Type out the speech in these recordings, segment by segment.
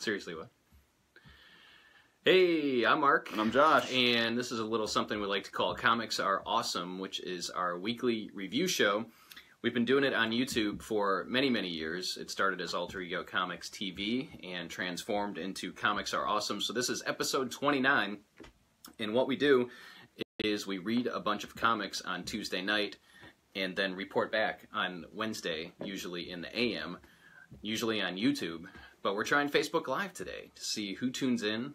Seriously, what? Hey, I'm Mark. And I'm Josh. And this is a little something we like to call Comics Are Awesome, which is our weekly review show. We've been doing it on YouTube for many, many years. It started as Alter Ego Comics TV and transformed into Comics Are Awesome. So this is episode 29. And what we do is we read a bunch of comics on Tuesday night and then report back on Wednesday, usually in the AM, usually on YouTube. But we're trying Facebook Live today to see who tunes in,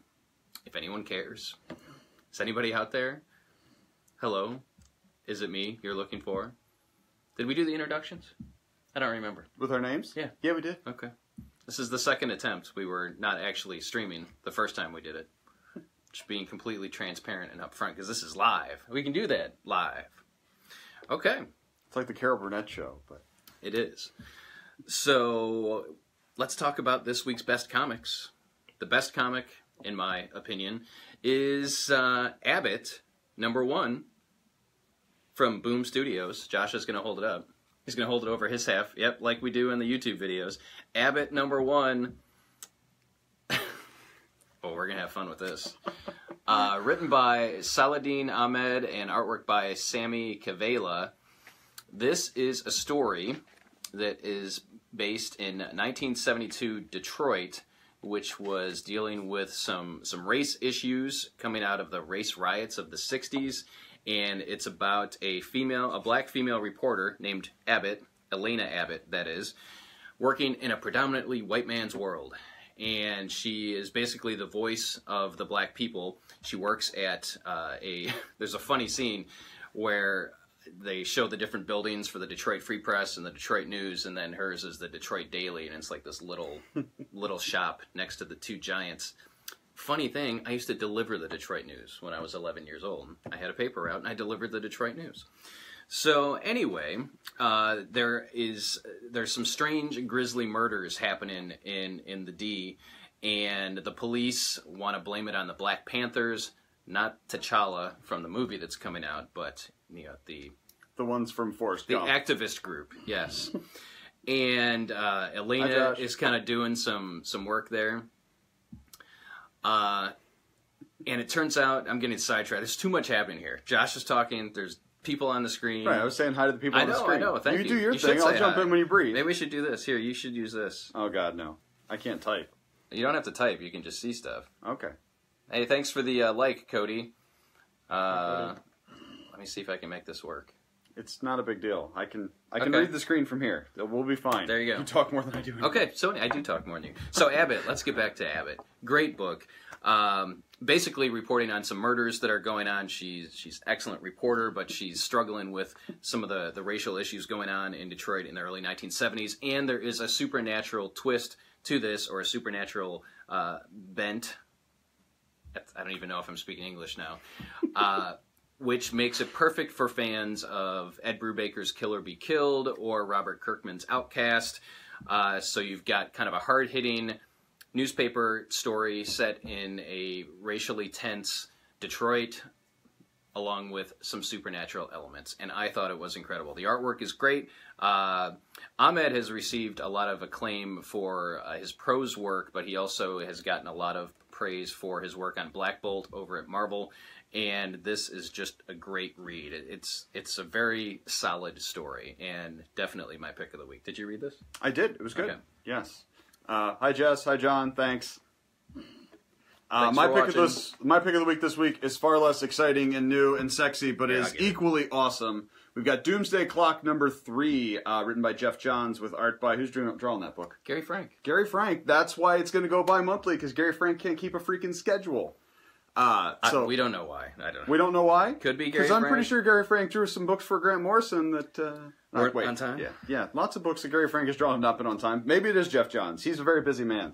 if anyone cares. Is anybody out there? Hello? Is it me you're looking for? Did we do the introductions? I don't remember. With our names? Yeah. Yeah, we did. Okay. This is the second attempt. We were not actually streaming the first time we did it. Just being completely transparent and upfront, because this is live. We can do that live. Okay. It's like the Carol Burnett show, but... It is. So, let's talk about this week's best comics. The best comic, in my opinion, is Abbott, #1, from Boom Studios. Josh is going to hold it up. He's going to hold it over his half. Yep, like we do in the YouTube videos. Abbott, #1. Oh, we're going to have fun with this. Written by Saladin Ahmed and artwork by Sammy Cavella. This is a story that is based in 1972 Detroit, which was dealing with some race issues coming out of the race riots of the 60s. And it's about a black female reporter named Abbott, Elena Abbott, that is, working in a predominantly white man's world. And she is basically the voice of the black people. She works at there's a funny scene where they show the different buildings for the Detroit Free Press and the Detroit News, and then hers is the Detroit Daily, and it's like this little shop next to the two giants. Funny thing, I used to deliver the Detroit News when I was 11 years old. I had a paper route, and I delivered the Detroit News. So anyway, there's some strange and grisly murders happening in the D, and the police want to blame it on the Black Panthers, not T'Challa from the movie that's coming out, but the ones from Forrest Gump. The activist group, yes. And Elena is kind of doing some work there. And it turns out, I'm getting sidetracked. There's too much happening here. Josh is talking. There's people on the screen. Right, I was saying hi to the people on the screen. I know, thank you. You do your thing, I'll jump in when you breathe. Maybe we should do this. Here, you should use this. Oh, God, no. I can't type. You don't have to type. You can just see stuff. Okay. Hey, thanks for the like, Cody. Let me see if I can make this work. It's not a big deal. I can read the screen from here. We'll be fine. There you go. You talk more than I do. Anyway. Okay, so I do talk more than you. So Abbott, let's get back to Abbott. Great book. Basically reporting on some murders that are going on. She's an excellent reporter, but she's struggling with some of the racial issues going on in Detroit in the early 1970s. And there is a supernatural twist to this, or a supernatural bent. I don't even know if I'm speaking English now. Which makes it perfect for fans of Ed Brubaker's Kill or Be Killed or Robert Kirkman's Outcast. So you've got kind of a hard-hitting newspaper story set in a racially tense Detroit, along with some supernatural elements. And I thought it was incredible. The artwork is great. Ahmed has received a lot of acclaim for his prose work, but he also has gotten a lot of praise for his work on Black Bolt over at Marvel. And this is just a great read. It's a very solid story, and definitely my pick of the week. Did you read this? I did. It was good. Okay. Yes. Hi, Jess. Hi, John. Thanks. My pick of the week this week is far less exciting and new and sexy, but is equally awesome. We've got Doomsday Clock #3, written by Jeff Johns with art by who's drawing that book? Gary Frank. Gary Frank. That's why it's going to go bi-monthly, because Gary Frank can't keep a freaking schedule. So we don't know why. I don't know. We don't know why? Could be Gary Frank. Because I'm pretty sure Gary Frank drew some books for Grant Morrison that... weren't on time? Yeah. Lots of books that Gary Frank has drawn have not been on time. Maybe it is Jeff Johns. He's a very busy man.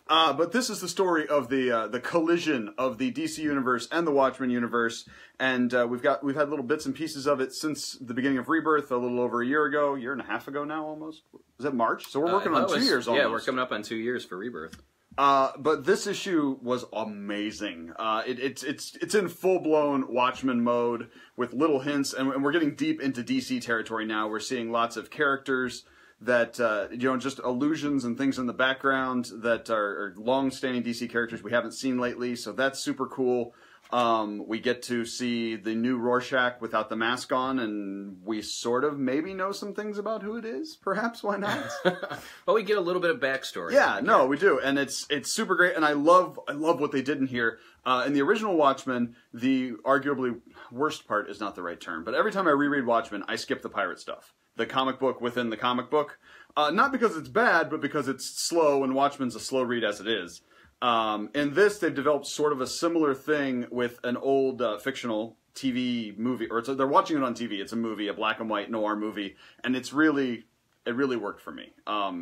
But this is the story of the collision of the DC universe and the Watchmen universe, and we've had little bits and pieces of it since the beginning of Rebirth, a little over a year and a half ago now, almost. Was it March? So we're working on 2 years almost. Yeah, we're coming up on 2 years for Rebirth. But this issue was amazing. It's in full-blown Watchmen mode with little hints, and we're getting deep into DC territory now. We're seeing lots of characters that just allusions and things in the background that are long-standing DC characters we haven't seen lately. So that's super cool. We get to see the new Rorschach without the mask on, and we sort of maybe know some things about who it is. Perhaps, why not? But we get a little bit of backstory. Yeah, no, we do, and it's super great, and I love what they did in here. In the original Watchmen, the arguably worst part is not the right term, but every time I reread Watchmen, I skip the pirate stuff. The comic book within the comic book. Not because it's bad, but because it's slow, and Watchmen's a slow read as it is. In this, they've developed sort of a similar thing with an old fictional TV movie, or they're watching it on TV. It's a movie, a black and white noir movie, and it really worked for me.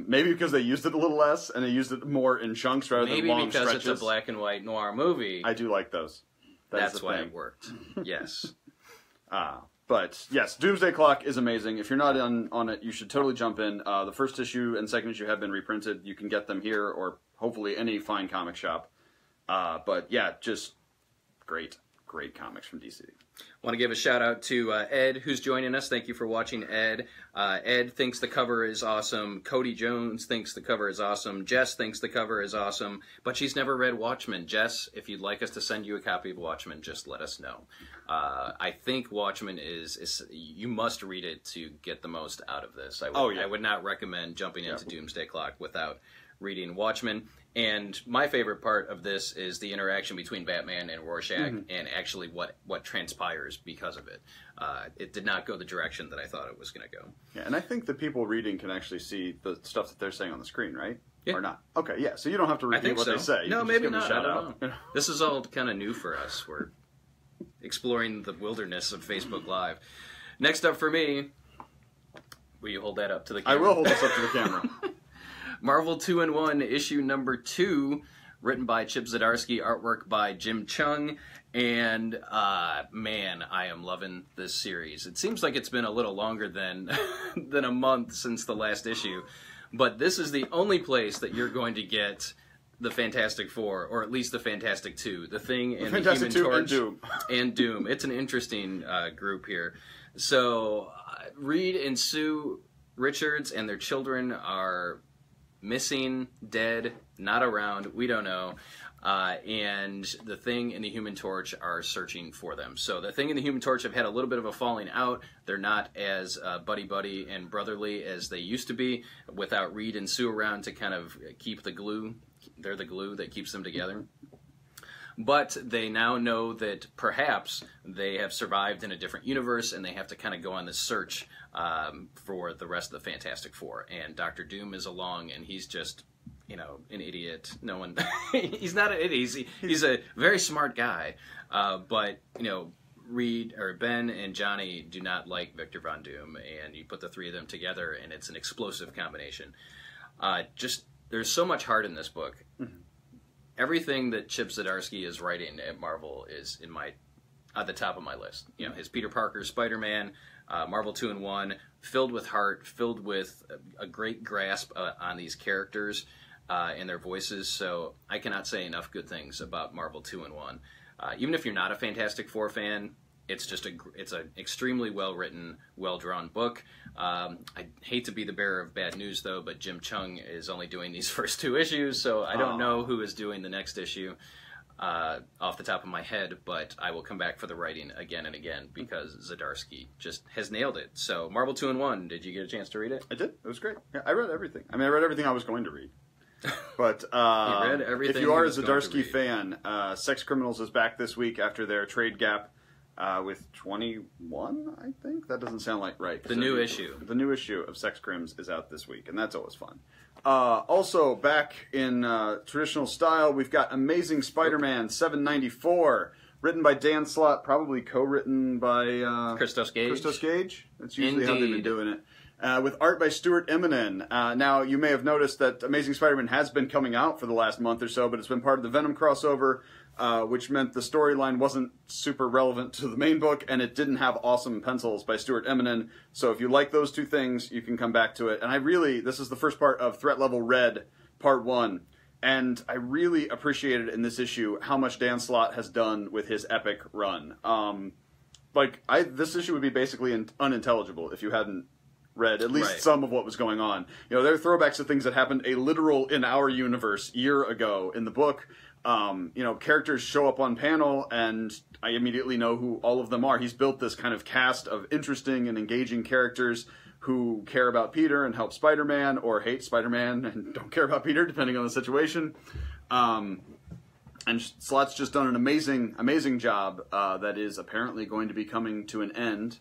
Maybe because they used it a little less, and they used it more in chunks rather than long stretches. Maybe because it's a black and white noir movie. I do like those. That's why it worked. Yes. But yes, Doomsday Clock is amazing. If you're not on it, you should totally jump in. The first issue and second issue have been reprinted. You can get them here or hopefully any fine comic shop. But yeah, just great comics from DC. Want to give a shout out to Ed, who's joining us. Thank you for watching, Ed. Ed thinks the cover is awesome. Cody Jones thinks the cover is awesome. Jess thinks the cover is awesome, but she's never read Watchmen. Jess, if you'd like us to send you a copy of Watchmen, just let us know. I think Watchmen is you must read it to get the most out of this. I would not recommend jumping into Doomsday Clock without reading Watchmen. And my favorite part of this is the interaction between Batman and Rorschach and actually what transpires because of it. It did not go the direction that I thought it was going to go. Yeah, and I think the people reading can actually see the stuff that they're saying on the screen, right? Yeah. Or not? Okay, yeah, so you don't have to repeat what they say. No, maybe not. I don't know. This is all kind of new for us. We're exploring the wilderness of Facebook Live. Next up for me, will you hold that up to the camera? I will hold this up to the camera. Marvel 2-in-1, issue number 2, written by Chip Zdarsky, artwork by Jim Chung, and man, I am loving this series. It seems like it's been a little longer than a month since the last issue, but this is the only place that you're going to get the Fantastic Four, or at least the Fantastic Two, the Thing and the Human Torch, and Doom. It's an interesting group here. So Reed and Sue Richards and their children are missing, dead, not around, we don't know, and the Thing and the Human Torch are searching for them. So the Thing and the Human Torch have had a little bit of a falling out. They're not as buddy-buddy and brotherly as they used to be, without Reed and Sue around to kind of keep the glue. They're the glue that keeps them together. But they now know that perhaps they have survived in a different universe, and they have to kind of go on this search for the rest of the Fantastic Four. And Dr. Doom is along, and he's just, an idiot. No one, he's not an idiot. He's a very smart guy. But, Reed, or Ben and Johnny do not like Victor Von Doom, and you put the three of them together, and it's an explosive combination. There's so much heart in this book. Mm-hmm. Everything that Chip Zdarsky is writing at Marvel is at the top of my list. His Peter Parker, SpiderMan, Marvel 2-in-1, filled with heart, filled with a great grasp on these characters and their voices. So I cannot say enough good things about Marvel 2-in-1. Even if you're not a Fantastic Four fan, it's just it's an extremely well-written, well-drawn book. I hate to be the bearer of bad news, though, but Jim Chung is only doing these first 2 issues, so I don't know who is doing the next issue off the top of my head, but I will come back for the writing again and again because Zdarsky just has nailed it. So, Marvel 2-in-1, did you get a chance to read it? I did. It was great. Yeah, I read everything. I read everything I was going to read. But you read everything if you are a Zdarsky fan, Sex Criminals is back this week after their trade gap. With 21, I think? That doesn't sound like right. The new issue. The new issue of Sex Crims is out this week, and that's always fun. Also, back in traditional style, we've got Amazing Spider-Man 794, written by Dan Slott, probably co-written by Christos Gage. Christos Gage? That's usually how they've been doing it. With art by Stuart Immonen. Now, you may have noticed that Amazing Spider-Man has been coming out for the last month or so, but it's been part of the Venom crossover, which meant the storyline wasn't super relevant to the main book, and it didn't have awesome pencils by Stuart Immonen. So if you like those 2 things, you can come back to it. And this is the first part of Threat Level Red, Part 1. And I really appreciated in this issue how much Dan Slott has done with his epic run. This issue would be basically unintelligible if you hadn't read at least Right. some of what was going on. You know, there are throwbacks to things that happened a literal in our universe year ago in the book. You know, characters show up on panel, and I immediately know who all of them are. He's built this kind of cast of interesting and engaging characters who care about Peter and help Spider-Man, or hate Spider-Man and don't care about Peter, depending on the situation. And Slott's just done an amazing job that is apparently going to be coming to an end.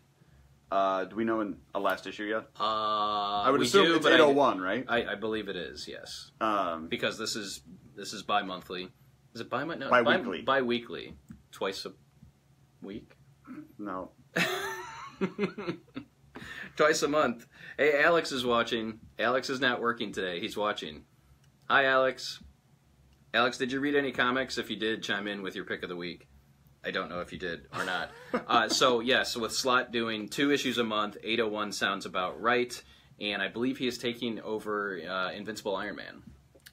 Do we know in a last issue yet? I would assume it's 801, right? I believe it is, yes. Because this is bi-monthly. Is it bi-monthly? No, bi-weekly. Bi-weekly. Twice a week? No. Twice a month. Hey, Alex is watching. Alex is not working today. He's watching. Hi, Alex. Alex, did you read any comics? If you did, chime in with your pick of the week. I don't know if you did or not. So with Slott doing 2 issues a month, 801 sounds about right. And I believe he is taking over Invincible Iron Man.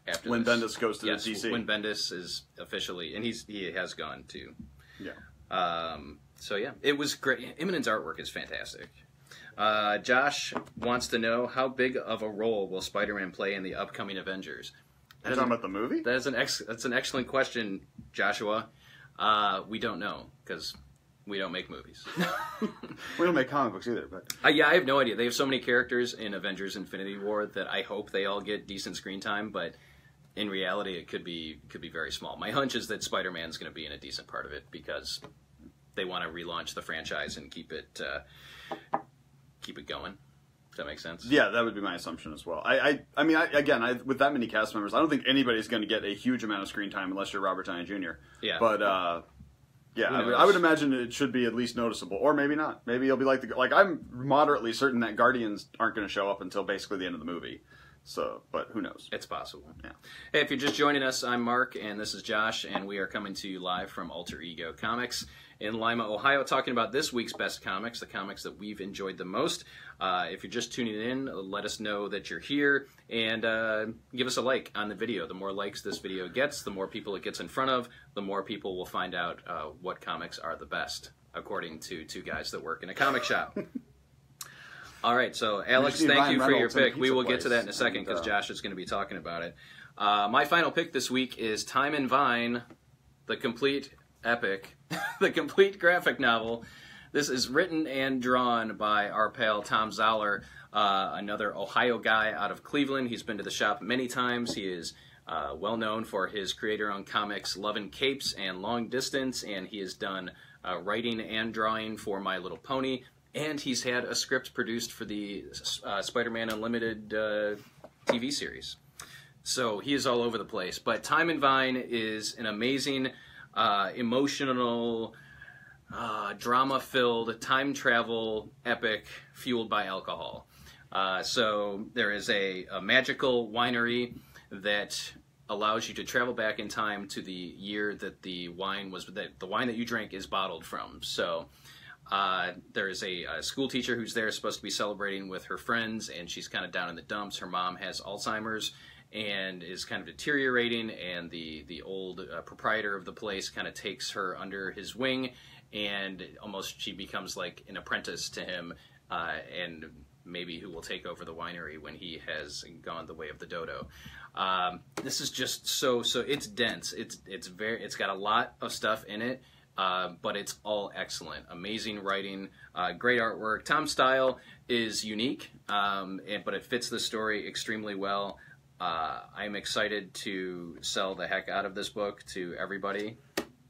After when this. Bendis goes to the DC. When Bendis is officially, and he has gone too. Yeah. It was great. Imminent's artwork is fantastic. Josh wants to know, how big of a role will Spider-Man play in the upcoming Avengers? You're talking about the movie? That's an excellent question, Joshua. We don't know, because we don't make movies. We don't make comic books either, but I have no idea. They have so many characters in Avengers Infinity War that I hope they all get decent screen time, but in reality it could be very small. My hunch is that Spider-Man's going to be in a decent part of it, because they want to relaunch the franchise and keep it going. Does that make sense? Yeah, that would be my assumption as well. I mean, with that many cast members, I don't think anybody's going to get a huge amount of screen time unless you're Robert Downey Jr. Yeah. But yeah, I would imagine it should be at least noticeable, or maybe not. Maybe it'll be like I'm moderately certain that Guardians aren't going to show up until basically the end of the movie. So, but who knows? It's possible. Yeah. Hey, if you're just joining us, I'm Mark, and this is Josh, and we are coming to you live from Alter Ego Comics in Lima, Ohio, talking about this week's best comics, the comics that we've enjoyed the most. If you're just tuning in, let us know that you're here, and give us a like on the video. The more likes this video gets, the more people it gets in front of, the more people will find out what comics are the best, according to 2 guys that work in a comic shop. All right, so Alex, thank you for your pick. We will get to that in a second, because Josh is going to be talking about it. My final pick this week is Time in Vine, the complete epic, the complete graphic novel. This is written and drawn by our pal Tom Zoller, another Ohio guy out of Cleveland. He's been to the shop many times. He is well known for his creator-owned comics Love and Capes and Long Distance, and he has done writing and drawing for My Little Pony. And he's had a script produced for the Spider-Man Unlimited TV series. So he is all over the place. But Time in Vine is an amazing, emotional, drama-filled, time travel epic fueled by alcohol. So there is a magical winery that allows you to travel back in time to the year that the wine that you drank is bottled from. So there is a school teacher who's there, supposed to be celebrating with her friends, and she's kind of down in the dumps. Her mom has Alzheimer's and is kind of deteriorating, and the old proprietor of the place kind of takes her under his wing, and almost she becomes like an apprentice to him, and maybe who will take over the winery when he has gone the way of the dodo. This is just so it's dense. It's got a lot of stuff in it. But it's all excellent. Amazing writing, great artwork. Tom's style is unique, but it fits the story extremely well. I'm excited to sell the heck out of this book to everybody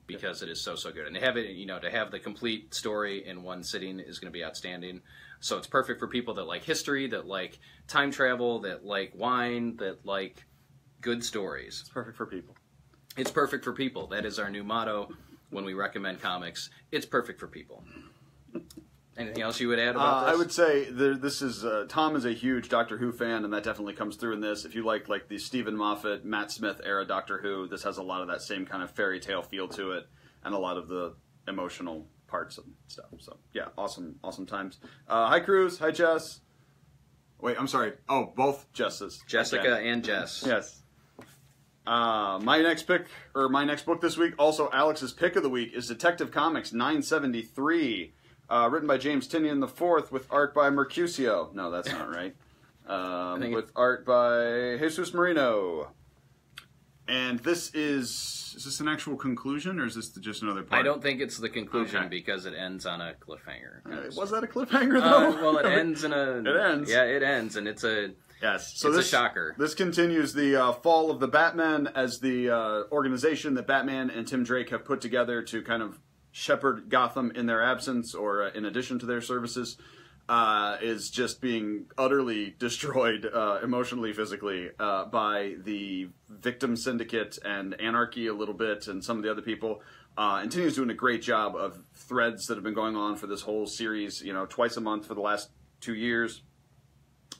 because it is so good. And to have it, to have the complete story in one sitting is going to be outstanding. So it's perfect for people that like history, that like time travel, that like wine, that like good stories. It's perfect for people. It's perfect for people. That is our new motto. When we recommend comics, it's perfect for people. Anything else you would add about this? I would say this is Tom is a huge Doctor Who fan, and that definitely comes through in this. If you like the Stephen Moffat, Matt Smith era Doctor Who, this has a lot of that same kind of fairy tale feel to it, and a lot of the emotional parts and stuff. So yeah, awesome times. Hi Cruz, hi Jess. Wait, I'm sorry. Oh, both Jesses. Jessica and Jess. Yes. My next book this week, also Alex's pick of the week, is Detective Comics 973. written by James Tynion IV, with art by Mercutio. No, that's not right. With art by Jesus Marino. And this is this an actual conclusion, or is this just another part? I don't think it's the conclusion because it ends on a cliffhanger. Was that a cliffhanger, though? Well, it ends in a... It ends. Yeah, it ends, and it's a... Yes, so it's this, a shocker. This continues the fall of the Batman as the organization that Batman and Tim Drake have put together to kind of shepherd Gotham in their absence, or in addition to their services, is just being utterly destroyed emotionally, physically, by the victim syndicate and Anarchy a little bit, and some of the other people. And Tinian's doing a great job of threads that have been going on for this whole series, twice a month for the last 2 years.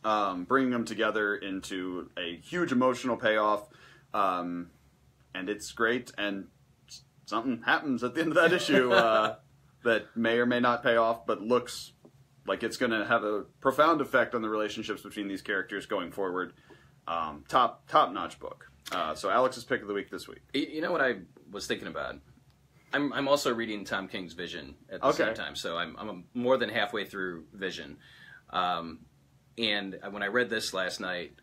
Bringing them together into a huge emotional payoff, and it's great, and something happens at the end of that issue that may or may not pay off, but looks like it's going to have a profound effect on the relationships between these characters going forward. Top-notch book. So Alex's pick of the week this week. You know what I was thinking about? I'm also reading Tom King's Vision at the same time, so I'm more than halfway through Vision. And when I read this last night,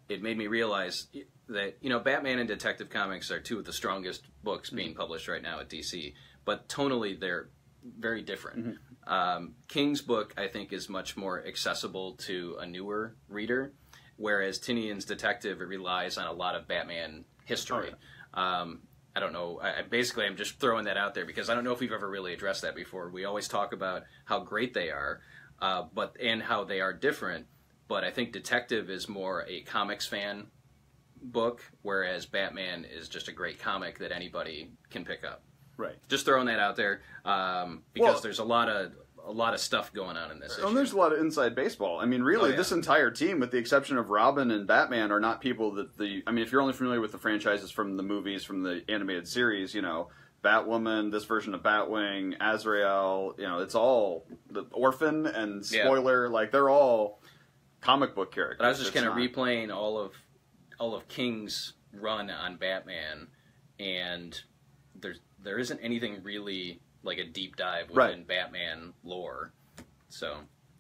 it made me realize that, Batman and Detective Comics are two of the strongest books being published right now at DC. But tonally, they're very different. King's book, I think, is much more accessible to a newer reader, whereas Tinian's Detective, it relies on a lot of Batman history. I don't know. I'm just throwing that out there because I don't know if we've ever really addressed that before. We always talk about how great they are. And how they are different, but I think Detective is more a comics fan book, whereas Batman is just a great comic that anybody can pick up. Right. Just throwing that out there because there's a lot of stuff going on in this issue. And there's a lot of inside baseball. I mean, really, this entire team, with the exception of Robin and Batman, are not people that if you're only familiar with the franchises from the movies, from the animated series, Batwoman, this version of Batwing, Azrael, it's all the Orphan and Spoiler, they're all comic book characters. But I was just kind of replaying all of King's run on Batman, and there isn't anything really like a deep dive within Batman lore. So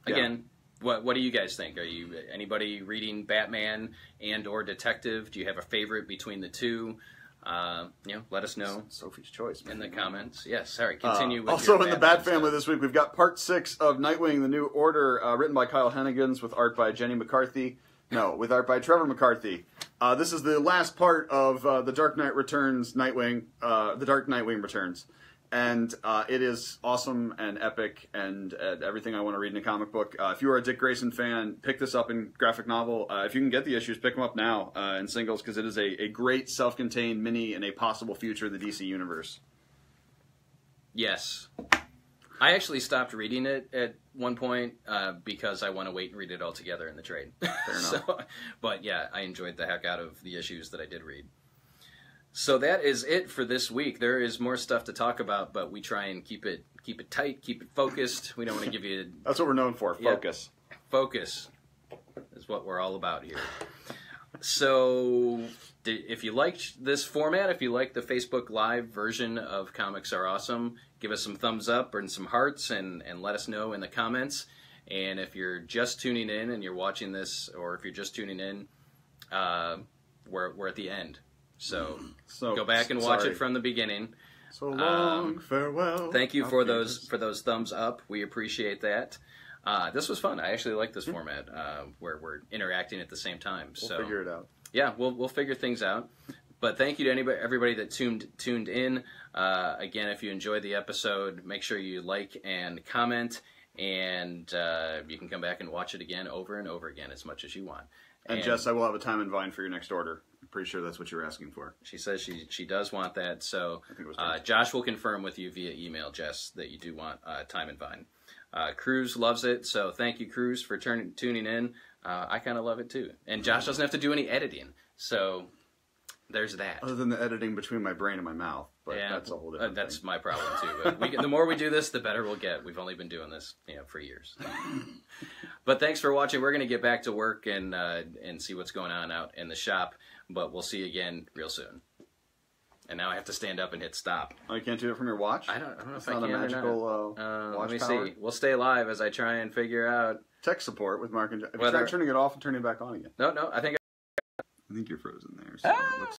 again, what do you guys think? Are you anybody reading Batman and or Detective? Do you have a favorite between the two? Let us know. Sophie's choice, man. In the comments. Yes, sorry. Continue with also your in the Bat family this week, we've got part 6 of Nightwing: The New Order, written by Kyle Hennigans, with art by Jenny McCarthy. No, with art by Trevor McCarthy. This is the last part of The Dark Knight Returns Nightwing. The Dark Nightwing Returns. And it is awesome and epic and everything I want to read in a comic book. If you are a Dick Grayson fan, pick this up in graphic novel. If you can get the issues, pick them up now in singles, because it is a great self-contained mini in a possible future of the DC Universe. Yes. I actually stopped reading it at one point because I want to wait and read it all together in the trade. Fair enough. But yeah, I enjoyed the heck out of the issues that I did read. So that is it for this week. There is more stuff to talk about, but we try and keep it tight, keep it focused. We don't want to give you... That's what we're known for, focus. Focus is what we're all about here. So if you liked this format, if you like the Facebook Live version of Comics Are Awesome, give us some thumbs up and some hearts and let us know in the comments. And if you're just tuning in and you're watching this, or if you're just tuning in, we're at the end. So go back and watch it from the beginning. So long, farewell. Thank you for those thumbs up. We appreciate that. This was fun. I actually like this format where we're interacting at the same time. We'll figure it out. Yeah, we'll figure things out. But thank you to everybody that tuned in. Again, if you enjoyed the episode, make sure you like and comment, and you can come back and watch it again over and over again as much as you want. And Jess, I will have a time in Vine for your next order. I'm pretty sure that's what you were asking for. She says she does want that. So Josh will confirm with you via email, Jess, that you do want time in Vine. Cruz loves it, so thank you, Cruz, for tuning in. I kind of love it too. And Josh doesn't have to do any editing, so there's that. Other than the editing between my brain and my mouth, but that's a whole different That's thing. my problem too. But the more we do this, the better we'll get. We've only been doing this, for years. But thanks for watching. We're going to get back to work and see what's going on out in the shop. But we'll see you again real soon. And now I have to stand up and hit stop. Oh, you can't do it from your watch? I don't know It's if I not can a magical watch let me power? see. We'll stay live as I try and figure out. Tech support with Mark and Jeff. Have you Whether- tried turning it off and turning it back on again? No, I think I think you're frozen there. So it looks